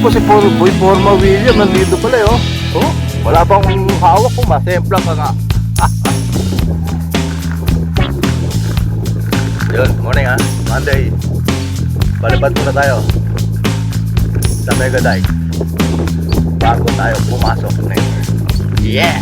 po si Boy Forma William, nandito pala eh, oh. Oh, wala bang hawak ko, masemplang ka nga. Yun, morning ha, Monday. Balibad muna tayo sa Mega Dike bago tayo pumasok ngayon. Yeah!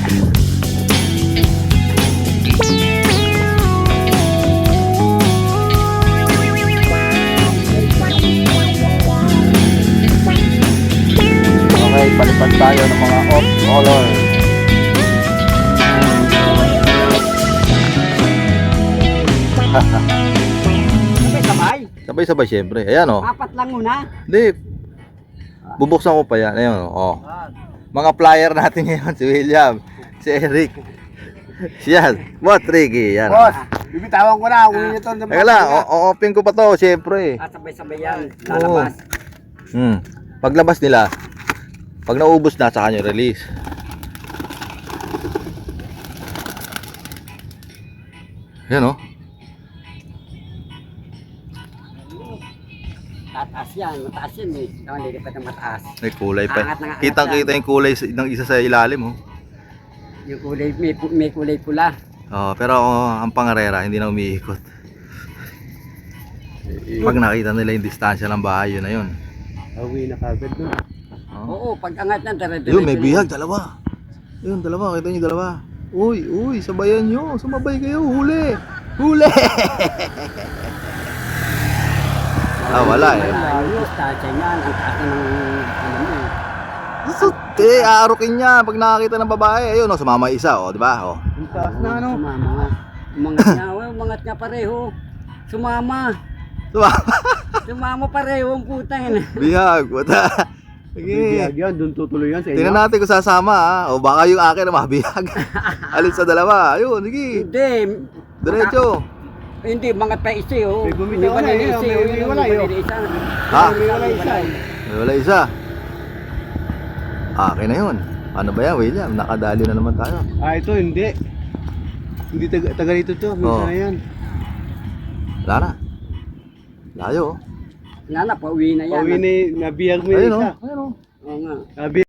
Okay, palipad tayo ng mga off-color. Sabay-sabay. Sabay-sabay syempre. Ayan oh. Apat lang muna. Hindi. Bubuksan ko pa yan. Ayan oh. Mga flyer natin ngayon. Si William. Si Eric. Yan. What, Ricky? Yan. Boss, bibitawan ko na. Uwi nyo to. Teka lang. O-open ko pa to. Syempre. Sabay-sabay yan. Lalabas. Paglabas nila, pag naubos na, saka nyo release. Yan oh. Tataas yan. Mataas yan eh. Hindi ka pa na mataas. May kulay pa. Angat na angat Kitang-kita yung kulay ng isa sa ilalim oh. Yung kulay, may kulay pula. Oh, pero ang pangarera hindi na umiikot. Pag nakita nila yung distansya ng bahay, yun na yun. Uwi na kagad nun. Oo, pag angat ng dire-diretso. Yun, may bihag, dalawa. Yun, dalawa, kita nyo dalawa. Uy, sabayan nyo, sumabay kayo, huli. Huli! Wala eh. Ayos, tatya niyan. Ang taas ng ano mo eh. Suti, aarukin niya pag nakakita ng babae. Ayun, sumama isa, di ba? Ang taas na ano. Sumama nga. Umangat nga, umangat nga pareho. Sumama. Sumama pareho ang putang ina. Bihag, wata. Sige. Bibiyag yan, doon tutuloy yan sa inyo. Tingnan natin kung sasama o baka yung akin na mabihag. Alin sa dalawa. Ayun, sige. Hindi. Diretso. Hindi, mga pa isa oh. May bumitaw na eh, may wala yun. Ha? May wala isa. May wala isa. Akin na yun. Ano ba yan, William? Nakadali na naman tayo. Ito hindi. Hindi taga rito to. Minsan na yan. Wala na. Layo. Wala na, pauwi na yan. Pauwi na nabiyag mo yung Ayun isa. Ayun Oo nga. Nabiyag.